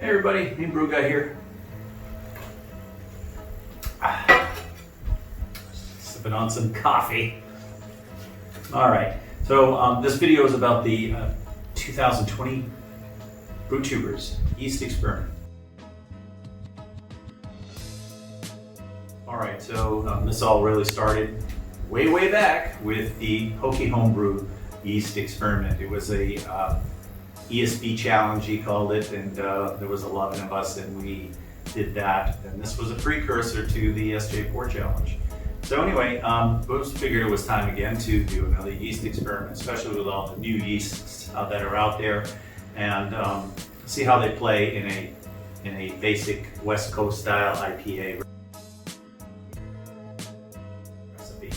Hey everybody, hey Brew Guy here. Sipping on some coffee. All right, so this video is about the 2020 Brewtubers yeast experiment. All right, so this all really started way back with the Pokey Homebrew yeast experiment. It was a ESB challenge, he called it, and there was 11 of us and we did that. And this was a precursor to the SJ4 challenge. So anyway, we figured it was time again to do another yeast experiment, especially with all the new yeasts that are out there, and see how they play in a basic West Coast style IPA recipe.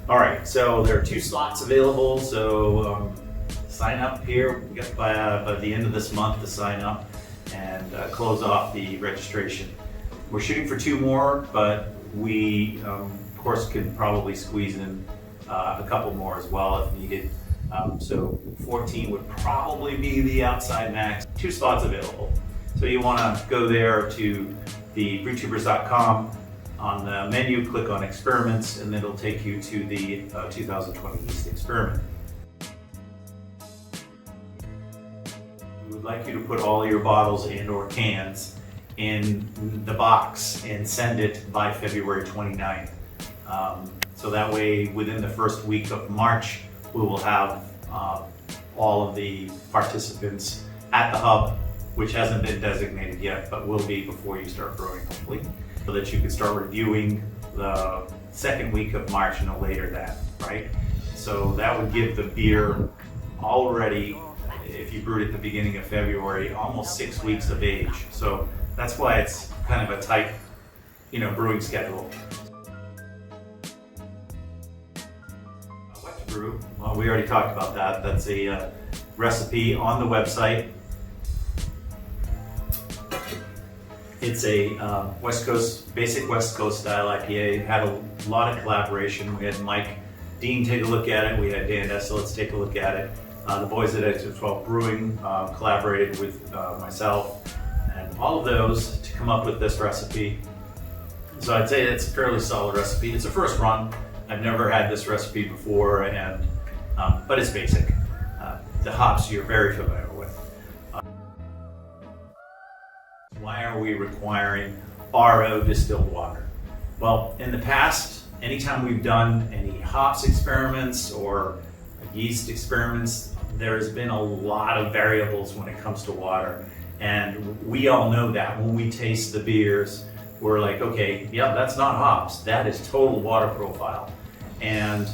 All right, so there are 2 slots available, so sign up here. We got by the end of this month to sign up and close off the registration. We're shooting for 2 more, but we of course can probably squeeze in a couple more as well if needed. So 14 would probably be the outside max. 2 spots available. So you want to go there to the brewtubers.com. On the menu, click on experiments, and it'll take you to the 2020 yeast experiment. We would like you to put all your bottles and or cans in the box and send it by February 29th. So that way, within the first week of March, we will have all of the participants at the hub, which hasn't been designated yet, but will be before you start brewing, hopefully, so that you can start reviewing the second week of March, no later than, right? So that would give the beer already, if you brewed at the beginning of February, almost 6 weeks of age. So that's why it's kind of a tight, brewing schedule. What to brew? Well, we already talked about that. That's a recipe on the website. It's a basic West Coast style IPA. Had a lot of collaboration. We had Mike Dean take a look at it. We had Dan Esselitz take a look at it. The boys at Untitled Brewing collaborated with myself and all of those to come up with this recipe. So I'd say it's a fairly solid recipe. It's a first run. I've never had this recipe before, and but it's basic. The hops you're very familiar with. Why are we requiring RO distilled water? Well, in the past, anytime we've done any hops experiments or yeast experiments, there's been a lot of variables when it comes to water. And we all know that when we taste the beers, we're like, okay, yeah, that's not hops. That is total water profile. And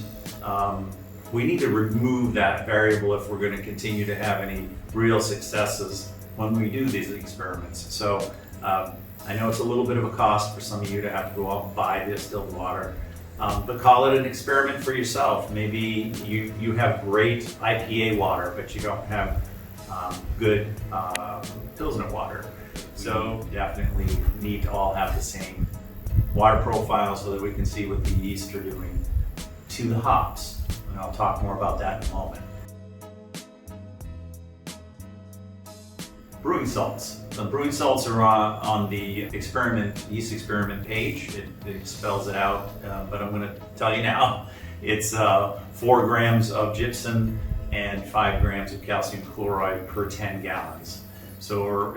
we need to remove that variable if we're going to continue to have any real successes when we do these experiments. So I know it's a little bit of a cost for some of you to have to go out and buy distilled water. But call it an experiment for yourself. Maybe you have great IPA water, but you don't have good Pilsner water. So definitely need to all have the same water profile so that we can see what the yeast are doing to the hops. And I'll talk more about that in a moment. Brewing salts. The brewing salts are on the yeast experiment page. It spells it out, but I'm going to tell you now. It's 4 grams of gypsum and 5 grams of calcium chloride per 10 gallons. So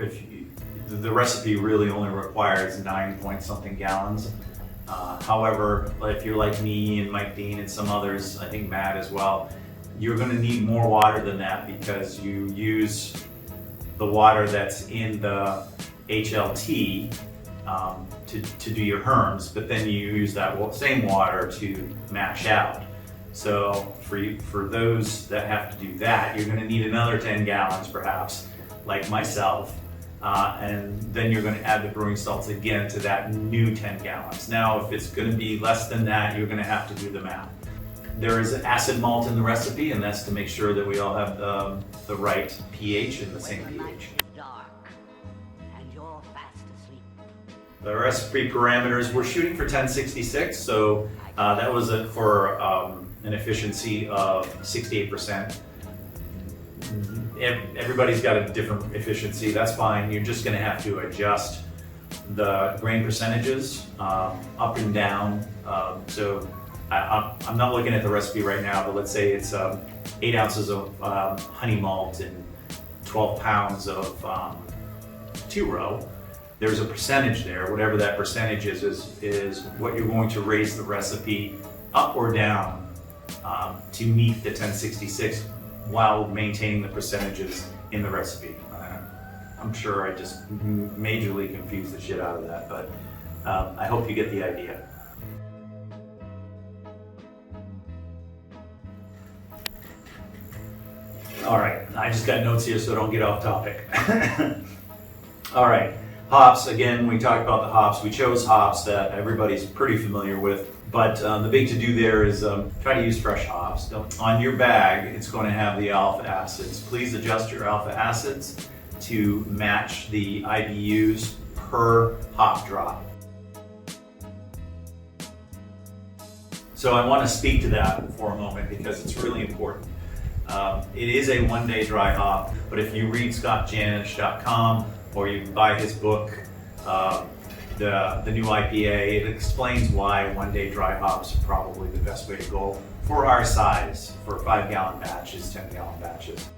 the recipe really only requires 9 point something gallons. However, if you're like me and Mike Dean and some others, I think Matt as well, you're going to need more water than that because you use the water that's in the HLT to do your herms, but then you use that same water to mash out. So for those that have to do that, you're going to need another 10 gallons perhaps, like myself, and then you're going to add the brewing salts again to that new 10 gallons. Now, if it's going to be less than that, you're going to have to do the math. There is acid malt in the recipe, and that's to make sure that we all have the right pH and the same pH. The recipe parameters, we're shooting for 1066, so that was for an efficiency of 68%. everybody's got a different efficiency. That's fine. You're just going to have to adjust the grain percentages up and down. So I'm not looking at the recipe right now, but let's say it's 8 ounces of honey malt and 12 pounds of 2-row. There's a percentage there. Whatever that percentage is what you're going to raise the recipe up or down to meet the 1066 while maintaining the percentages in the recipe. I'm sure I just majorly confused the shit out of that, but I hope you get the idea. All right, I just got notes here so don't get off topic. All right, hops, again, we talked about the hops. We chose hops that everybody's pretty familiar with, but the big to-do there is try to use fresh hops. On your bag, it's going to have the alpha acids. Please adjust your alpha acids to match the IBUs per hop drop. So I want to speak to that for a moment because it's really important. It is a one-day dry hop, but if you read scottjanish.com or you buy his book, the new IPA, it explains why one-day dry hops are probably the best way to go for our size, for 5-gallon batches, 10-gallon batches.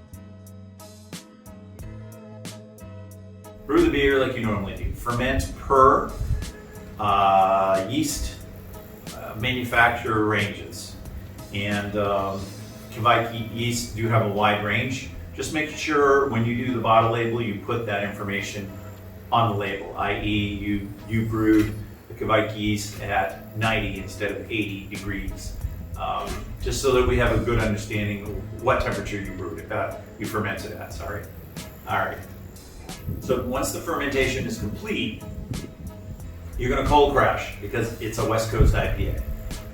Brew the beer like you normally do. Ferment per yeast manufacturer ranges. And Kveik yeast do have a wide range. Just make sure when you do the bottle label, you put that information on the label, i.e. you brewed the Kveik yeast at 90 instead of 80 degrees. Just so that we have a good understanding of what temperature you brewed it, you fermented at, sorry. All right. So once the fermentation is complete, you're gonna cold crash because it's a West Coast IPA.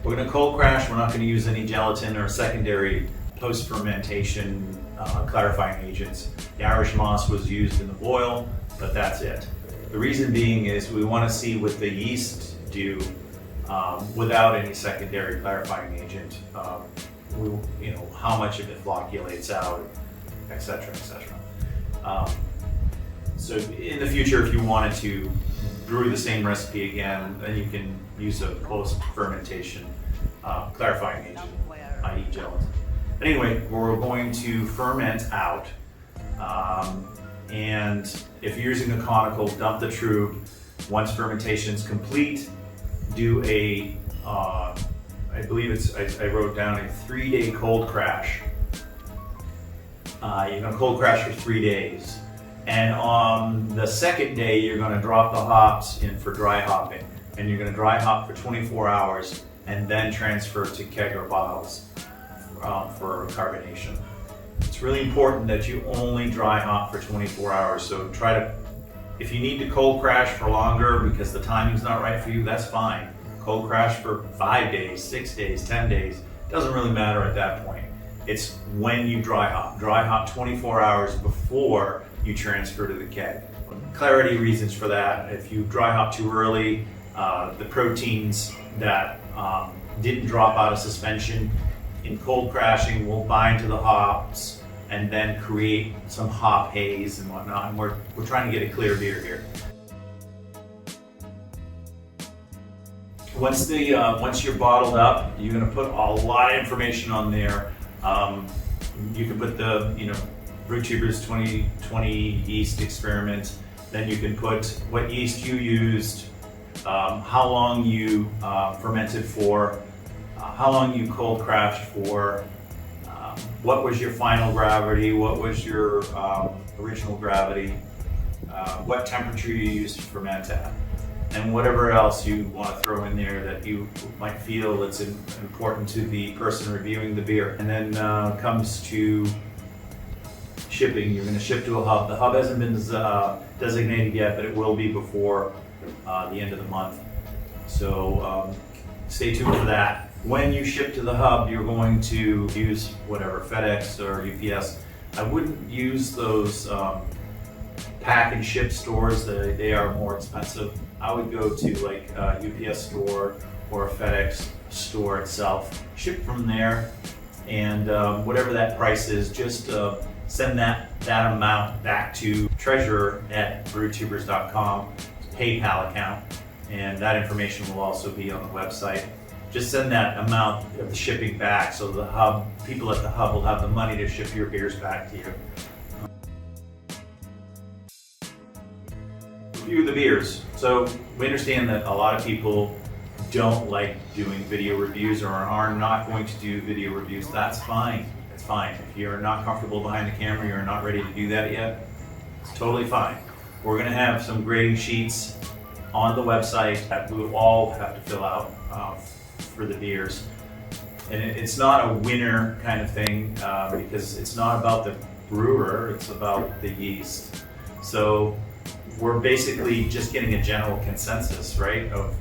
We're gonna cold crash, we're not gonna use any gelatin or secondary post-fermentation clarifying agents. The Irish moss was used in the boil, but that's it. The reason being is we wanna see what the yeast do without any secondary clarifying agent. How much of it flocculates out, etc., etc. So in the future, if you wanted to brew the same recipe again, then you can use a post-fermentation clarifying agent, i.e. gelatin. Anyway, we're going to ferment out, and if you're using a conical, dump the trub. Once fermentation is complete, do a, I believe I wrote down a 3-day cold crash. You're gonna cold crash for 3 days. And on the second day, you're gonna drop the hops in for dry hopping. And you're gonna dry hop for 24 hours and then transfer to keg or bottles for carbonation. It's really important that you only dry hop for 24 hours. So if you need to cold crash for longer because the timing's not right for you, that's fine. Cold crash for 5 days, 6 days, 10 days, doesn't really matter at that point. It's when you dry hop. Dry hop 24 hours before you transfer to the keg. Clarity reasons for that: if you dry hop too early, the proteins that didn't drop out of suspension in cold crashing will bind to the hops and then create some hop haze and whatnot. And we're trying to get a clear beer here. Once you're bottled up, you're going to put a lot of information on there. You can put the Brewtubers 2020 yeast experiment. Then you can put what yeast you used, how long you fermented for, how long you cold crashed for, what was your final gravity, what was your original gravity, what temperature you used to ferment at, and whatever else you want to throw in there that you might feel that's important to the person reviewing the beer. And then comes to shipping. You're going to ship to a hub. The hub hasn't been designated yet, but it will be before the end of the month. So stay tuned for that. When you ship to the hub, you're going to use whatever, FedEx or UPS. I wouldn't use those pack and ship stores. They are more expensive. I would go to like a UPS store or a FedEx store itself. Ship from there, and whatever that price is, just send that amount back to treasurer@brewtubers.com PayPal account, and that information will also be on the website. Just send that amount of the shipping back so the people at the hub will have the money to ship your beers back to you. Review the beers. So we understand that a lot of people don't like doing video reviews or are not going to do video reviews. That's fine. It's fine. If you're not comfortable behind the camera, you're not ready to do that yet, it's totally fine. We're going to have some grading sheets on the website that we will all have to fill out for the beers. And it's not a winner kind of thing because it's not about the brewer, it's about the yeast. So we're basically just getting a general consensus, right, of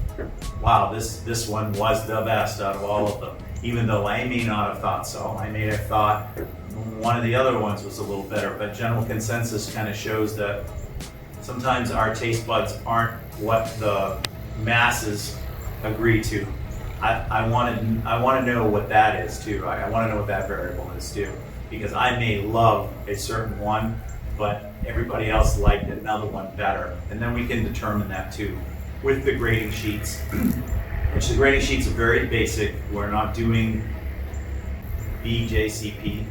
wow, this one was the best out of all of them. Even though I may not have thought so, I may have thought one of the other ones was a little better, but general consensus kind of shows that sometimes our taste buds aren't what the masses agree to. I want to know what that is too. I want to know what that variable is too, because I may love a certain one, but everybody else liked another one better, and then we can determine that too with the grading sheets. Which the grading sheets are very basic. We're not doing BJCP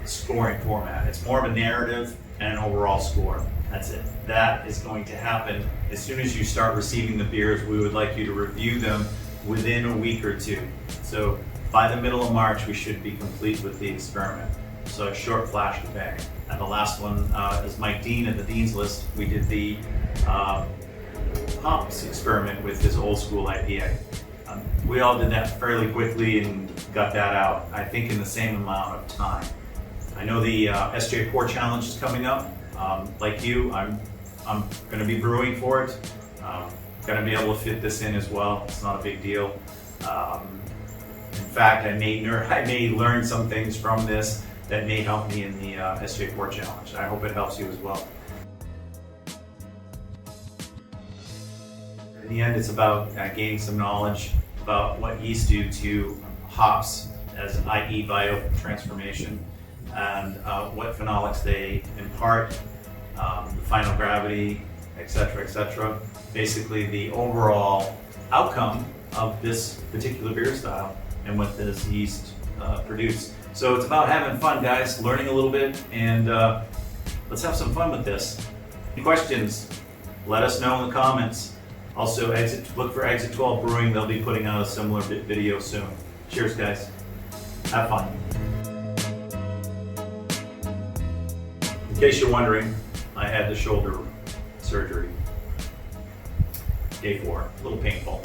scoring format. It's more of a narrative and an overall score. That's it. That is going to happen as soon as you start receiving the beers. We would like you to review them within a week or two. So by the middle of March, we should be complete with the experiment. So a short flash to bang. And the last one is Mike Dean at the Dean's List. We did the hops experiment with his old school IPA. We all did that fairly quickly and got that out, I think, in the same amount of time. I know the SJ4 challenge is coming up. Like you, I'm going to be brewing for it. Going to be able to fit this in as well. It's not a big deal. In fact, I may learn some things from this that may help me in the SJ4 challenge. I hope it helps you as well. In the end, it's about gaining some knowledge about what yeast do to hops, as i.e. biotransformation, and what phenolics they impart, the final gravity, etc., etc. Basically, the overall outcome of this particular beer style and what this yeast produce. So it's about having fun, guys, learning a little bit, and let's have some fun with this. Any questions? Let us know in the comments. Also, look for Exit 12 Brewing. They'll be putting out a similar video soon. Cheers, guys. Have fun. In case you're wondering, I had the shoulder surgery. Day 4, a little painful.